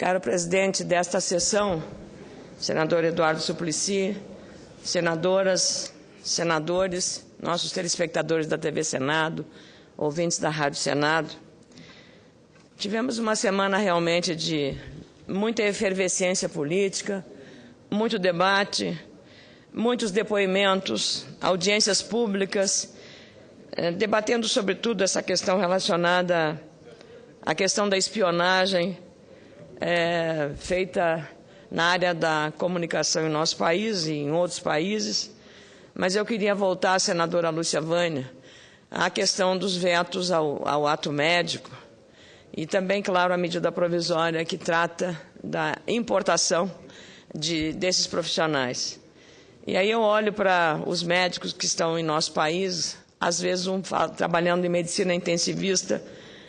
Caro presidente desta sessão, senador Eduardo Suplicy, senadoras, senadores, nossos telespectadores da TV Senado, ouvintes da Rádio Senado, tivemos uma semana realmente de muita efervescência política, muito debate, muitos depoimentos, audiências públicas, debatendo sobretudo essa questão relacionada à questão da espionagem feita na área da comunicação em nosso país e em outros países. Mas eu queria voltar, senadora Lúcia Vânia, à questão dos vetos ao ato médico e também, claro, a medida provisória que trata da importação desses profissionais. E aí eu olho para os médicos que estão em nosso país, às vezes trabalhando em medicina intensivista,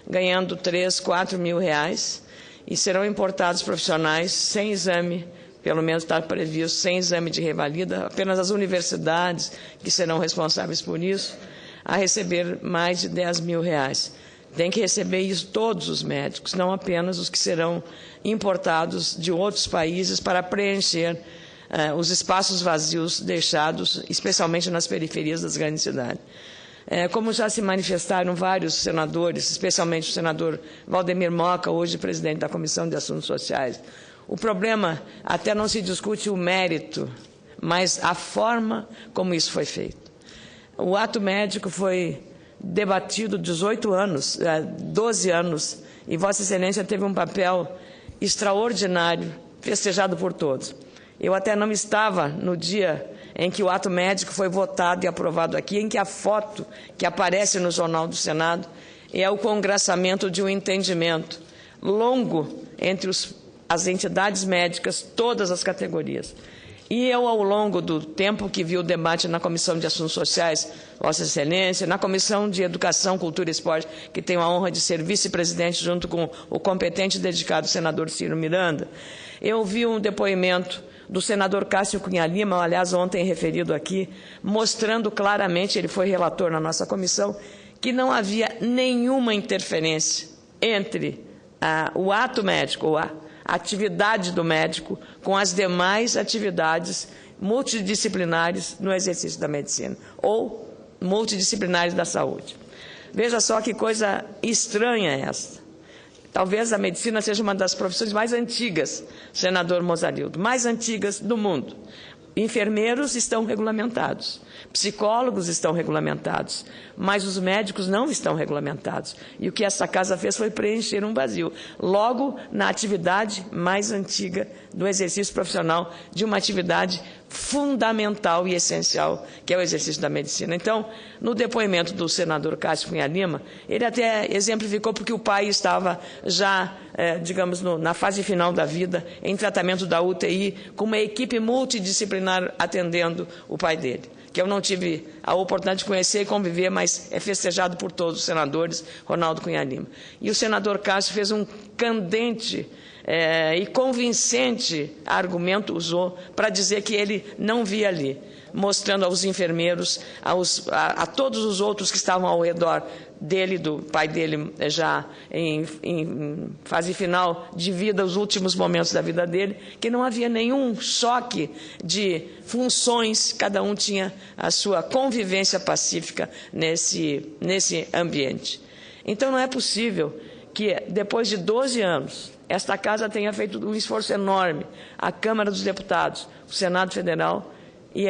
ganhando 3, 4 mil reais, e serão importados profissionais sem exame, pelo menos está previsto, sem exame de revalida, apenas as universidades que serão responsáveis por isso, a receber mais de 10 mil reais. Tem que receber isso todos os médicos, não apenas os que serão importados de outros países para preencher os espaços vazios deixados, especialmente nas periferias das grandes cidades. Como já se manifestaram vários senadores, especialmente o senador Valdemir Moca, hoje presidente da Comissão de Assuntos Sociais, o problema até não se discute o mérito, mas a forma como isso foi feito. O ato médico foi debatido 12 anos, e Vossa Excelência teve um papel extraordinário, festejado por todos. Eu até não estava no dia em que o ato médico foi votado e aprovado aqui, em que a foto que aparece no Jornal do Senado é o congraçamento de um entendimento longo entre as entidades médicas, todas as categorias. E eu, ao longo do tempo que vi o debate na Comissão de Assuntos Sociais, Vossa Excelência, na Comissão de Educação, Cultura e Esporte, que tenho a honra de ser vice-presidente junto com o competente e dedicado senador Ciro Miranda, eu vi um depoimento do senador Cássio Cunha Lima, aliás, ontem referido aqui, mostrando claramente, ele foi relator na nossa comissão, que não havia nenhuma interferência entre o ato médico, ou a atividade do médico, com as demais atividades multidisciplinares no exercício da medicina, ou multidisciplinares da saúde. Veja só que coisa estranha essa. Talvez a medicina seja uma das profissões mais antigas, senador Mozarildo, mais antigas do mundo. Enfermeiros estão regulamentados, psicólogos estão regulamentados, mas os médicos não estão regulamentados. E o que essa casa fez foi preencher um vazio, logo na atividade mais antiga do exercício profissional, de uma atividade fundamental e essencial, que é o exercício da medicina. Então, no depoimento do senador Cássio Cunha Lima, ele até exemplificou porque o pai estava já, digamos, na fase final da vida, em tratamento da UTI, com uma equipe multidisciplinar atendendo o pai dele, que eu não tive a oportunidade de conhecer e conviver, mas é festejado por todos os senadores, Ronaldo Cunha Lima. E o senador Cássio fez um candente e convincente argumento, usou, para dizer que ele não via ali, mostrando aos enfermeiros, a todos os outros que estavam ao redor dele, do pai dele já em fase final de vida, os últimos momentos da vida dele, que não havia nenhum choque de funções, cada um tinha a sua convivência pacífica nesse ambiente. Então não é possível que, depois de 12 anos, esta casa tenha feito um esforço enorme, a Câmara dos Deputados, o Senado Federal, e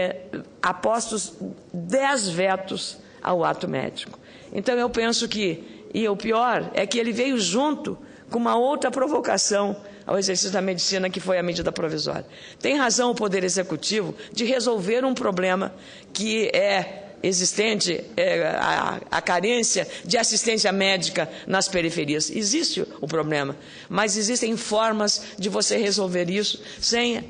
apostos 10 vetos ao ato médico. Então, eu penso que, e o pior, é que ele veio junto com uma outra provocação ao exercício da medicina, que foi a medida provisória. Tem razão o Poder Executivo de resolver um problema que é existente, a carência de assistência médica nas periferias. Existe o problema, mas existem formas de você resolver isso sem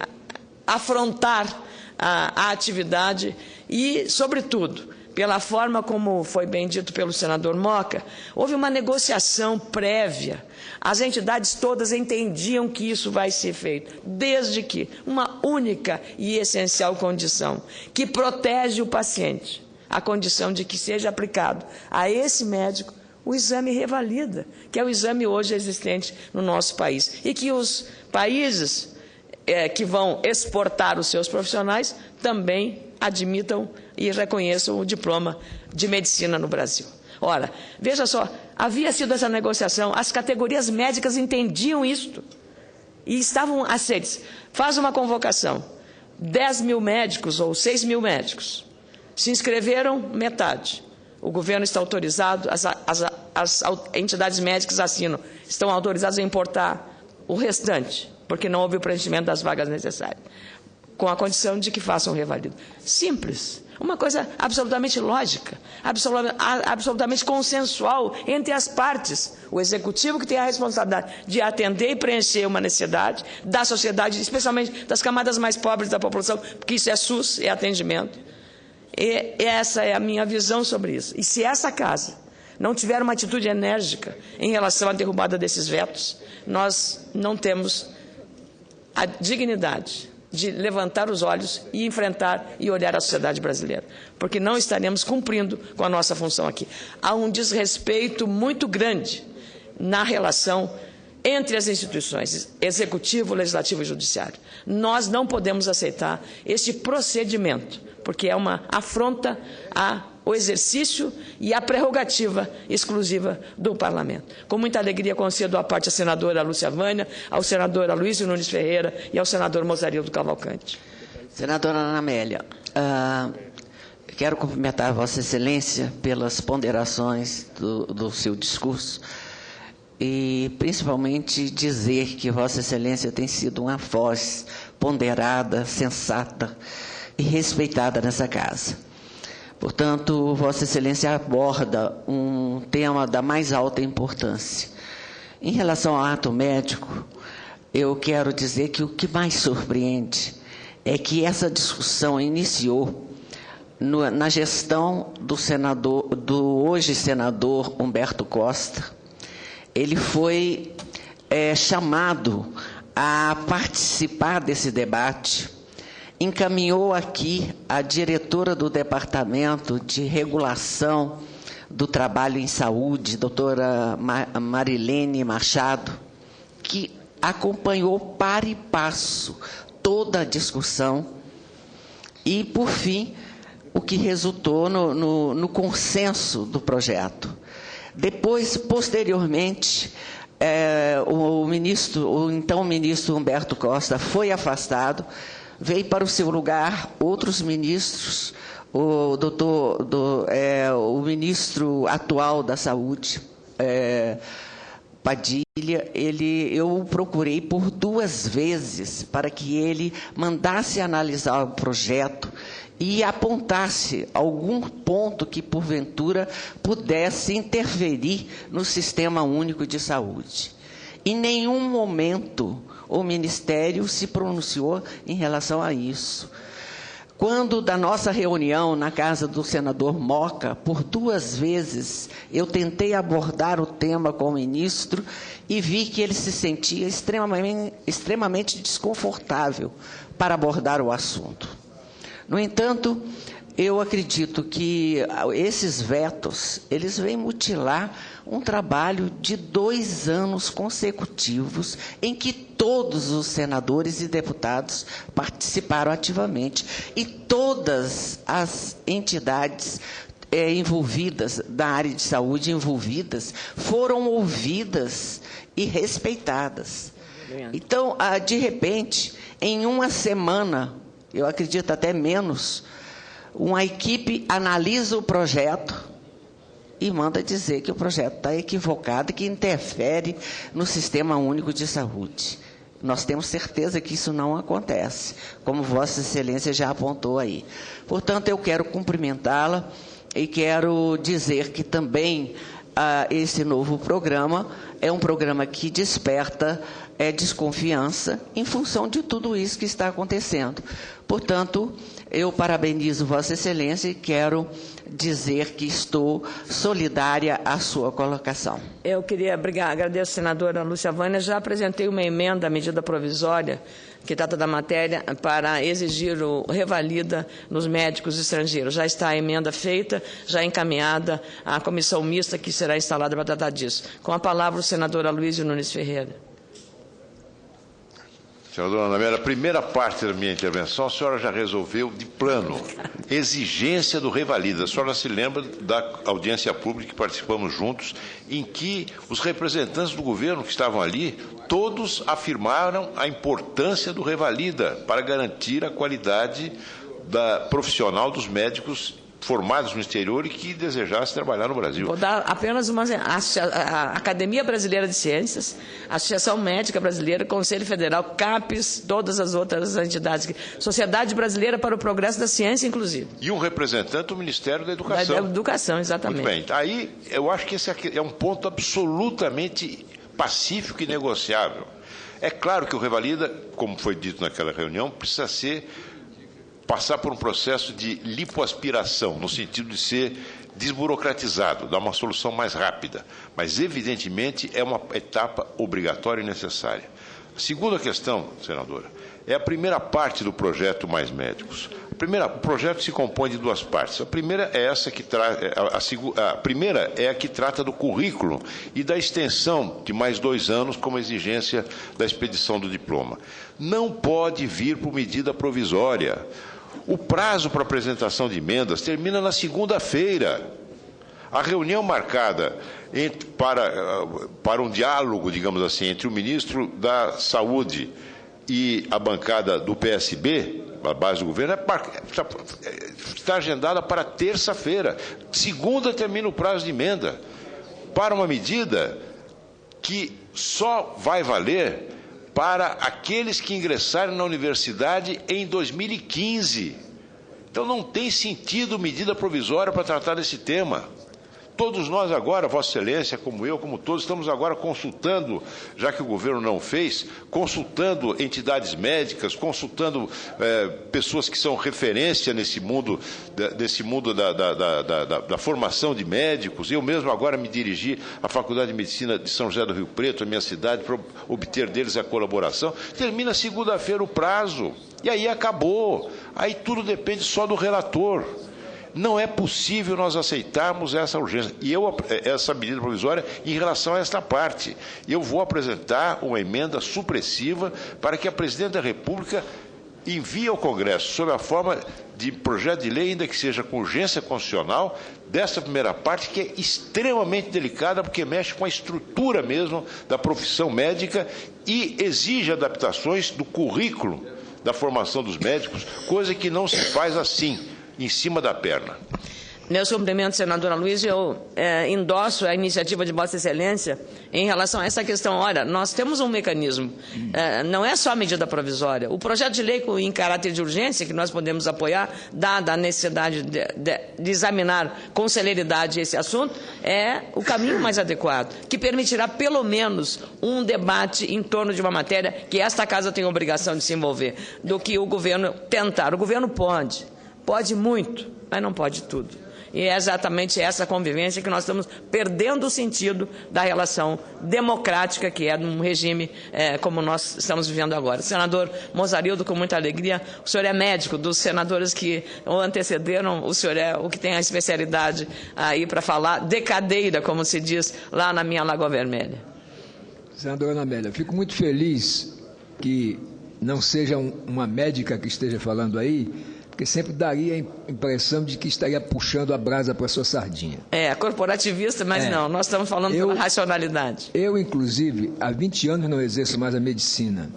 afrontar a atividade e, sobretudo, pela forma como foi bem dito pelo senador Moca, houve uma negociação prévia. As entidades todas entendiam que isso vai ser feito, desde que uma única e essencial condição, que protege o paciente, a condição de que seja aplicado a esse médico o exame revalida, que é o exame hoje existente no nosso país. E que os países que vão exportar os seus profissionais também admitam e reconheçam o diploma de medicina no Brasil. Ora, veja só, havia sido essa negociação, as categorias médicas entendiam isto e estavam aceites. Faz uma convocação, 10 mil médicos ou 6 mil médicos, se inscreveram metade. O governo está autorizado, as entidades médicas assinam, estão autorizadas a importar o restante, porque não houve o preenchimento das vagas necessárias, com a condição de que façam revalido. Simples, uma coisa absolutamente lógica, absolutamente consensual entre as partes. O executivo que tem a responsabilidade de atender e preencher uma necessidade da sociedade, especialmente das camadas mais pobres da população, porque isso é SUS, é atendimento. E essa é a minha visão sobre isso. E se essa casa não tiver uma atitude enérgica em relação à derrubada desses vetos, nós não temos a dignidade de levantar os olhos e enfrentar e olhar a sociedade brasileira, porque não estaremos cumprindo com a nossa função aqui. Há um desrespeito muito grande na relação entre as instituições, executivo, legislativo e judiciário. Nós não podemos aceitar este procedimento, porque é uma afronta ao exercício e à prerrogativa exclusiva do Parlamento. Com muita alegria concedo à parte a senadora Lúcia Vânia, ao senador Aloysio Nunes Ferreira e ao senador Mozarildo Cavalcante. Senadora Ana Amélia, quero cumprimentar Vossa Excelência pelas ponderações do seu discurso e, principalmente, dizer que Vossa Excelência tem sido uma voz ponderada, sensata e respeitada nessa casa. Portanto, Vossa Excelência aborda um tema da mais alta importância. Em relação ao ato médico, eu quero dizer que o que mais surpreende é que essa discussão iniciou na gestão do hoje senador Humberto Costa. Ele foi chamado a participar desse debate, encaminhou aqui a diretora do Departamento de Regulação do Trabalho em Saúde, doutora Marilene Machado, que acompanhou para e passo toda a discussão e, por fim, o que resultou no consenso do projeto. Depois, posteriormente, o então ministro Humberto Costa foi afastado, veio para o seu lugar outros ministros, o ministro atual da Saúde, Padilha. Eu procurei por 2 vezes para que ele mandasse analisar o projeto e apontasse algum ponto que, porventura, pudesse interferir no Sistema Único de Saúde. Em nenhum momento o Ministério se pronunciou em relação a isso. Quando, da nossa reunião na casa do senador Moca, por 2 vezes, eu tentei abordar o tema com o ministro e vi que ele se sentia extremamente desconfortável para abordar o assunto. No entanto, eu acredito que esses vetos, eles vêm mutilar um trabalho de 2 anos consecutivos em que todos os senadores e deputados participaram ativamente e todas as entidades envolvidas, da área de saúde envolvidas, foram ouvidas e respeitadas. Então, de repente, em uma semana, eu acredito até menos, uma equipe analisa o projeto e manda dizer que o projeto está equivocado e que interfere no Sistema Único de Saúde. Nós temos certeza que isso não acontece, como Vossa Excelência já apontou aí. Portanto, eu quero cumprimentá-la e quero dizer que também esse novo programa é um programa que desperta desconfiança em função de tudo isso que está acontecendo. Portanto, eu parabenizo Vossa Excelência e quero dizer que estou solidária à sua colocação. Eu queria agradeço a senadora Lúcia Vânia, já apresentei uma emenda à medida provisória que trata da matéria para exigir o revalida nos médicos estrangeiros. Já está a emenda feita, já encaminhada à comissão mista que será instalada para tratar disso. Com a palavra o senador Aloysio Nunes Ferreira. Senadora Ana Amélia, a primeira parte da minha intervenção, a senhora já resolveu de plano. Exigência do revalida. A senhora se lembra da audiência pública que participamos juntos, em que os representantes do governo que estavam ali, todos afirmaram a importância do revalida para garantir a qualidade profissional dos médicos formados no exterior e que desejassem trabalhar no Brasil. Vou dar apenas a Academia Brasileira de Ciências, a Associação Médica Brasileira, Conselho Federal, CAPES, todas as outras entidades, Sociedade Brasileira para o Progresso da Ciência, inclusive. E um representante do Ministério da Educação. Da Educação, exatamente. Muito bem. Aí, eu acho que esse é um ponto absolutamente pacífico e negociável. É claro que o revalida, como foi dito naquela reunião, precisa passar por um processo de lipoaspiração, no sentido de ser desburocratizado, dar uma solução mais rápida. Mas, evidentemente, é uma etapa obrigatória e necessária. A segunda questão, senadora, é a primeira parte do projeto Mais Médicos. O projeto se compõe de duas partes. A primeira é essa que a primeira é a que trata do currículo e da extensão de mais 2 anos como exigência da expedição do diploma. Não pode vir por medida provisória. O prazo para apresentação de emendas termina na segunda-feira. A reunião marcada para um diálogo, digamos assim, entre o ministro da Saúde e a bancada do PSB, a base do governo, está agendada para terça-feira. Segunda termina o prazo de emenda para uma medida que só vai valer para aqueles que ingressarem na universidade em 2015. Então não tem sentido medida provisória para tratar desse tema. Todos nós agora, Vossa Excelência, como eu, como todos, estamos agora consultando, já que o governo não fez, consultando entidades médicas, consultando pessoas que são referência nesse mundo, da formação de médicos. Eu mesmo agora me dirigi à Faculdade de Medicina de São José do Rio Preto, a minha cidade, para obter deles a colaboração. Termina segunda-feira o prazo, e aí acabou. Aí tudo depende só do relator. Não é possível nós aceitarmos essa urgência, essa medida provisória em relação a esta parte. Eu vou apresentar uma emenda supressiva para que a Presidente da República envie ao Congresso, sob a forma de projeto de lei, ainda que seja com urgência constitucional, dessa primeira parte, que é extremamente delicada, porque mexe com a estrutura mesmo da profissão médica e exige adaptações do currículo da formação dos médicos, coisa que não se faz assim, em cima da perna. Meus cumprimentos, senadora Luiz, eu endosso a iniciativa de Vossa Excelência em relação a essa questão. Olha, nós temos um mecanismo, não é só a medida provisória. O projeto de lei em caráter de urgência, que nós podemos apoiar, dada a necessidade de examinar com celeridade esse assunto, é o caminho mais adequado, que permitirá pelo menos um debate em torno de uma matéria que esta Casa tem a obrigação de se envolver, do que o governo tentar. O governo pode muito, mas não pode tudo. E é exatamente essa convivência que nós estamos perdendo o sentido da relação democrática que é num regime como nós estamos vivendo agora. Senador Mozarildo, com muita alegria, o senhor é médico, dos senadores que o antecederam, o senhor é o que tem a especialidade aí para falar de cadeira, como se diz lá na minha Lagoa Vermelha. Senadora Ana Amélia, fico muito feliz que não seja uma médica que esteja falando aí, porque sempre daria a impressão de que estaria puxando a brasa para a sua sardinha. É, corporativista, mas não, nós estamos falando pela racionalidade. Eu, inclusive, há 20 anos não exerço mais a medicina,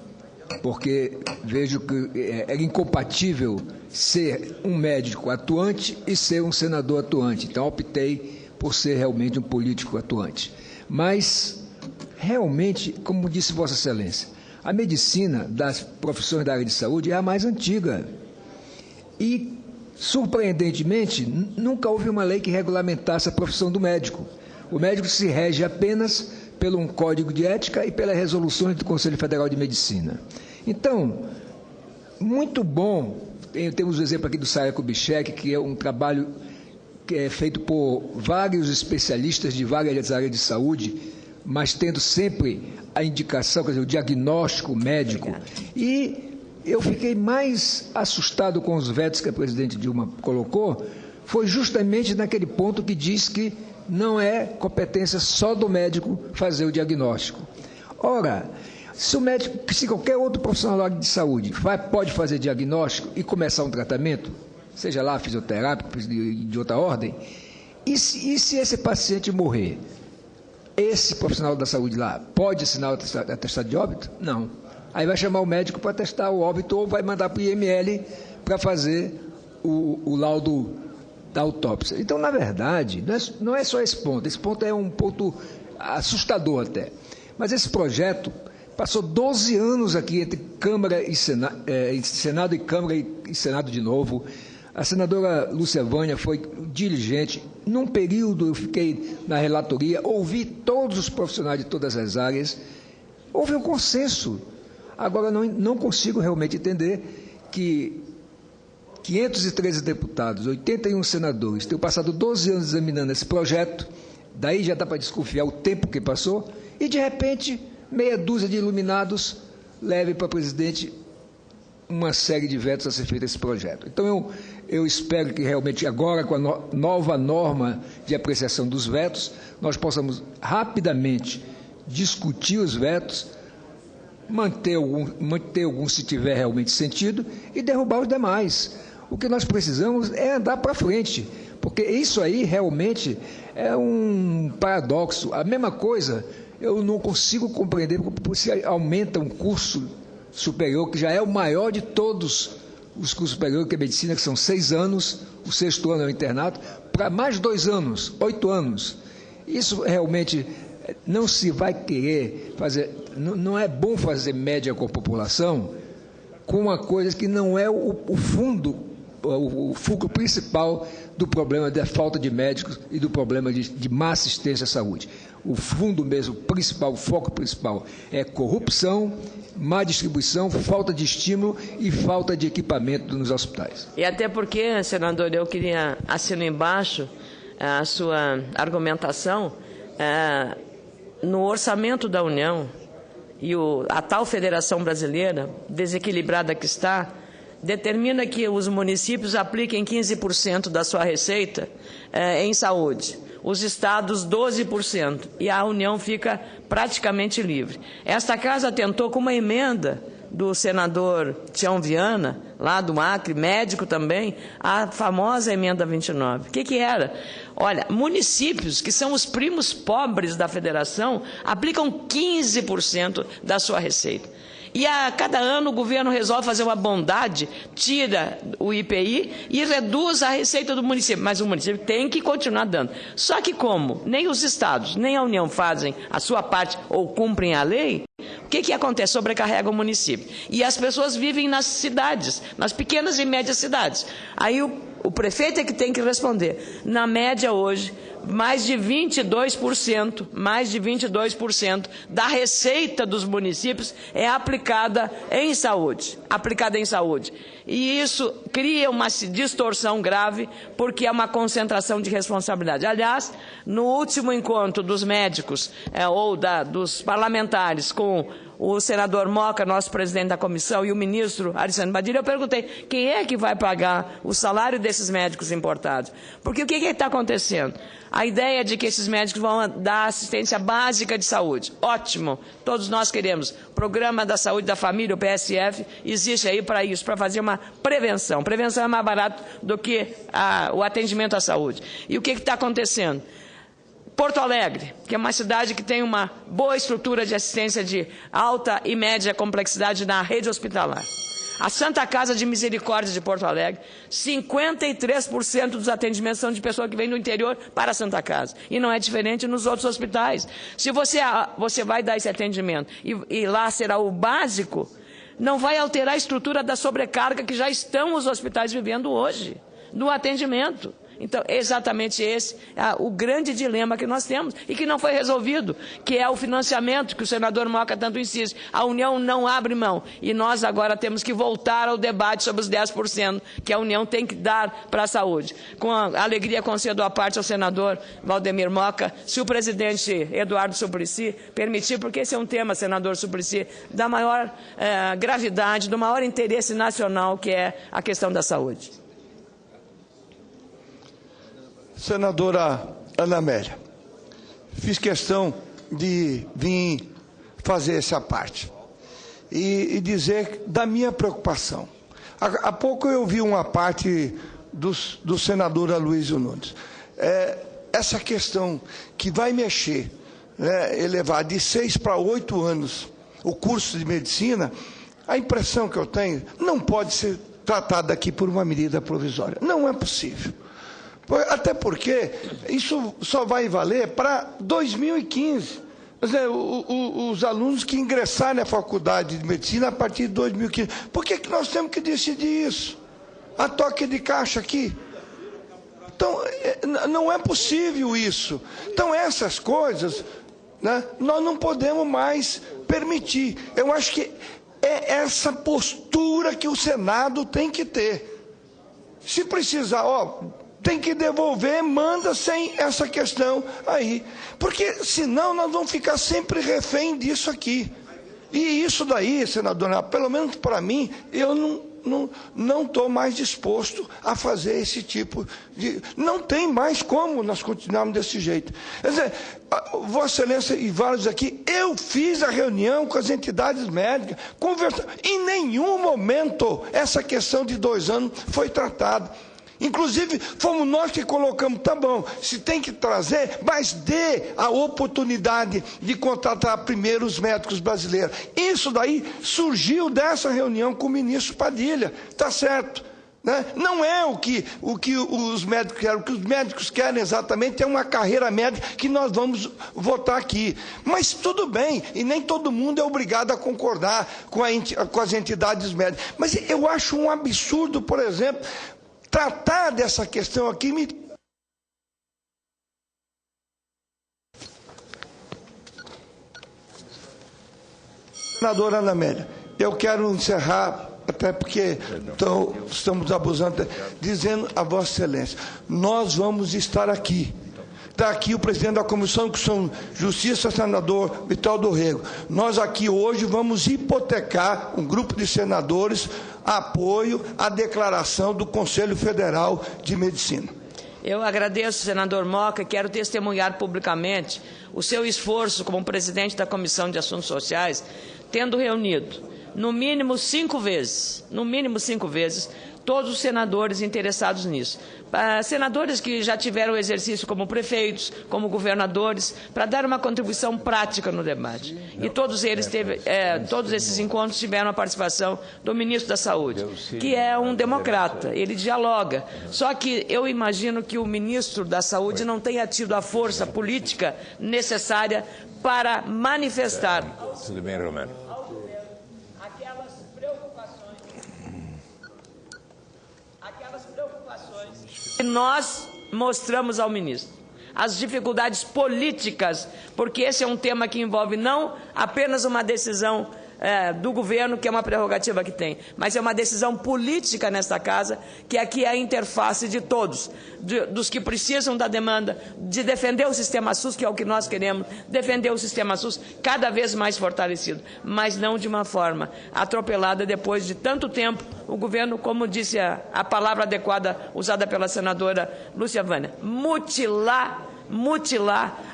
porque vejo que era incompatível ser um médico atuante e ser um senador atuante. Então, optei por ser realmente um político atuante. Mas, realmente, como disse Vossa Excelência, a medicina das profissões da área de saúde é a mais antiga. E, surpreendentemente, nunca houve uma lei que regulamentasse a profissão do médico. O médico se rege apenas pelo um código de ética e pelas resoluções do Conselho Federal de Medicina. Então, muito bom Temos o exemplo aqui do Sara Kubitschek, que é um trabalho que é feito por vários especialistas de várias áreas de saúde, mas tendo sempre a indicação, quer dizer, o diagnóstico médico. E eu fiquei mais assustado com os vetos que a presidente Dilma colocou, foi justamente naquele ponto que diz que não é competência só do médico fazer o diagnóstico. Ora, se qualquer outro profissional de saúde pode fazer diagnóstico e começar um tratamento, seja lá fisioterápico, de outra ordem, e se esse paciente morrer, esse profissional da saúde lá pode assinar o atestado de óbito? Não. Aí vai chamar o médico para atestar o óbito ou vai mandar para o IML para fazer o laudo da autópsia. Então, na verdade, não é só esse ponto é um ponto assustador até. Mas esse projeto passou 12 anos aqui entre Câmara e Senado e Câmara e Senado de novo. A senadora Lúcia Vânia foi diligente. Num período eu fiquei na relatoria, ouvi todos os profissionais de todas as áreas. Houve um consenso. Agora, não consigo realmente entender que 513 deputados, 81 senadores, tenham passado 12 anos examinando esse projeto, daí já dá para desconfiar o tempo que passou, e, de repente, meia dúzia de iluminados leve para o presidente uma série de vetos a ser feito a esse projeto. Então, eu espero que realmente agora, com a nova norma de apreciação dos vetos, nós possamos rapidamente discutir os vetos, manter algum se tiver realmente sentido e derrubar os demais. O que nós precisamos é andar para frente, porque isso aí realmente é um paradoxo. A mesma coisa, eu não consigo compreender porque se aumenta um curso superior, que já é o maior de todos os cursos superiores, que é medicina, que são 6 anos, o 6º ano é o internato, para mais 2 anos, 8 anos. Isso realmente não se vai querer fazer, não é bom fazer média com a população com uma coisa que não é o fulcro principal do problema da falta de médicos e do problema de má assistência à saúde. O fundo mesmo principal, o foco principal é corrupção, má distribuição, falta de estímulo e falta de equipamento nos hospitais. E até porque, senador, eu queria assinar embaixo a sua argumentação, no orçamento da União e a tal Federação Brasileira, desequilibrada que está, determina que os municípios apliquem 15% da sua receita em saúde, os estados 12%, e a União fica praticamente livre. Esta casa tentou, com uma emenda do senador Tião Viana, lá do Acre, médico também, a famosa emenda 29. O que era? Olha, municípios, que são os primos pobres da federação, aplicam 15% da sua receita. E a cada ano o governo resolve fazer uma bondade, tira o IPI e reduz a receita do município. Mas o município tem que continuar dando. Só que como nem os estados, nem a União fazem a sua parte ou cumprem a lei, o que acontece? Sobrecarrega o município. E as pessoas vivem nas cidades, nas pequenas e médias cidades. Aí o prefeito é que tem que responder. Na média hoje, mais de 22% da receita dos municípios é aplicada em saúde. E isso cria uma distorção grave, porque é uma concentração de responsabilidade. Aliás, no último encontro dos médicos dos parlamentares com o senador Moca, nosso presidente da comissão, e o ministro Alessandro Badilha, eu perguntei quem é que vai pagar o salário desses médicos importados. Porque o que está acontecendo? A ideia de que esses médicos vão dar assistência básica de saúde. Ótimo, todos nós queremos. O Programa da Saúde da Família, o PSF, existe aí para isso, para fazer uma prevenção. Prevenção é mais barato do que o atendimento à saúde. E o que está acontecendo? Porto Alegre, que é uma cidade que tem uma boa estrutura de assistência de alta e média complexidade na rede hospitalar. A Santa Casa de Misericórdia de Porto Alegre, 53% dos atendimentos são de pessoa que vem do interior para a Santa Casa. E não é diferente nos outros hospitais. Se você vai dar esse atendimento e lá será o básico, não vai alterar a estrutura da sobrecarga que já estão os hospitais vivendo hoje, no atendimento. Então, é exatamente esse o grande dilema que nós temos e que não foi resolvido, que é o financiamento, que o senador Moca tanto insiste. A União não abre mão e nós agora temos que voltar ao debate sobre os 10% que a União tem que dar para a saúde. Com a alegria concedo à parte ao senador Valdemir Moca, se o presidente Eduardo Suplicy permitir, porque esse é um tema, senador Suplicy, da maior gravidade, do maior interesse nacional, que é a questão da saúde. Senadora Ana Amélia, fiz questão de vir fazer essa parte e dizer da minha preocupação. Há pouco eu vi uma parte do senador Aloysio Nunes. Essa questão que vai mexer, elevar de 6 para 8 anos o curso de medicina, a impressão que eu tenho, não pode ser tratada aqui por uma medida provisória. Não é possível. Até porque isso só vai valer para 2015. Quer dizer, os alunos que ingressarem na faculdade de medicina a partir de 2015. Por que nós temos que decidir isso? A toque de caixa aqui. Então, não é possível isso. Então, essas coisas, né, nós não podemos mais permitir. Eu acho que é essa postura que o Senado tem que ter. Se precisar, tem que devolver, manda sem essa questão aí. Porque senão nós vamos ficar sempre refém disso aqui. E isso daí, senadora, pelo menos para mim, eu não estou mais disposto a fazer esse tipo de... Não tem mais como nós continuarmos desse jeito. Quer dizer, Vossa Excelência e vários aqui, eu fiz a reunião com as entidades médicas, conversando. Em nenhum momento essa questão de 2 anos foi tratada. Inclusive, fomos nós que colocamos, tá bom, se tem que trazer, mas dê a oportunidade de contratar primeiro os médicos brasileiros. Isso daí surgiu dessa reunião com o ministro Padilha, tá certo. Né? Não é o que os médicos querem. O que os médicos querem exatamente é uma carreira médica que nós vamos votar aqui. Mas tudo bem, e nem todo mundo é obrigado a concordar com as entidades médicas. Mas eu acho um absurdo, por exemplo, tratar dessa questão aqui Senadora Ana Amélia, eu quero encerrar, até porque estamos abusando, dizendo a Vossa Excelência, nós vamos estar aqui. Está aqui o presidente da Comissão de Justiça, senador Vital do Rego. Nós aqui hoje vamos hipotecar, um grupo de senadores, apoio à declaração do Conselho Federal de Medicina. Eu agradeço, senador Moca, e quero testemunhar publicamente o seu esforço como presidente da Comissão de Assuntos Sociais, tendo reunido, no mínimo 5 vezes, todos os senadores interessados nisso. Senadores que já tiveram exercício como prefeitos, como governadores, para dar uma contribuição prática no debate. E todos esses encontros tiveram a participação do ministro da Saúde, que é um democrata, ele dialoga. Só que eu imagino que o ministro da Saúde não tenha tido a força política necessária para manifestar. Tudo bem, Romano. E nós mostramos ao ministro as dificuldades políticas, porque esse é um tema que envolve não apenas uma decisão do governo, que é uma prerrogativa que tem, mas é uma decisão política nesta casa, que aqui é a interface de todos, dos que precisam da demanda, de defender o sistema SUS, que é o que nós queremos, defender o sistema SUS cada vez mais fortalecido, mas não de uma forma atropelada depois de tanto tempo. O governo, como disse a palavra adequada usada pela senadora Lúcia Vânia, mutilar,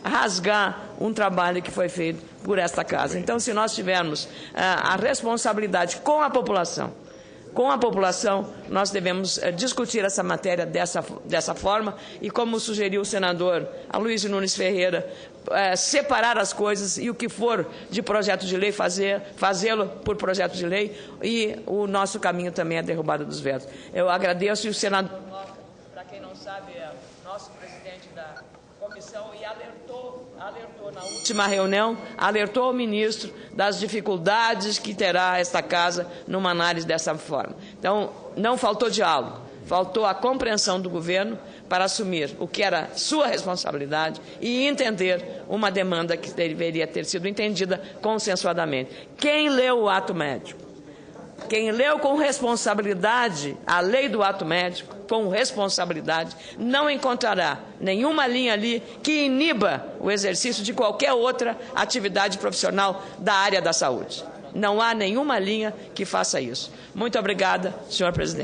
rasgar um trabalho que foi feito por esta casa. Então, se nós tivermos a responsabilidade com a população, nós devemos discutir essa matéria dessa forma e, como sugeriu o senador Aloysio Nunes Ferreira, separar as coisas e o que for de projeto de lei, fazê-lo por projeto de lei, e o nosso caminho também é a derrubada dos vetos. Eu agradeço, e o senador, para quem não sabe, é nosso presidente da comissão, e alertou na última reunião, alertou o ministro das dificuldades que terá esta casa numa análise dessa forma. Então, não faltou diálogo, faltou a compreensão do governo para assumir o que era sua responsabilidade e entender uma demanda que deveria ter sido entendida consensuadamente. Quem leu o ato médico, quem leu com responsabilidade a lei do ato médico, com responsabilidade, não encontrará nenhuma linha ali que iniba o exercício de qualquer outra atividade profissional da área da saúde. Não há nenhuma linha que faça isso. Muito obrigada, senhor presidente.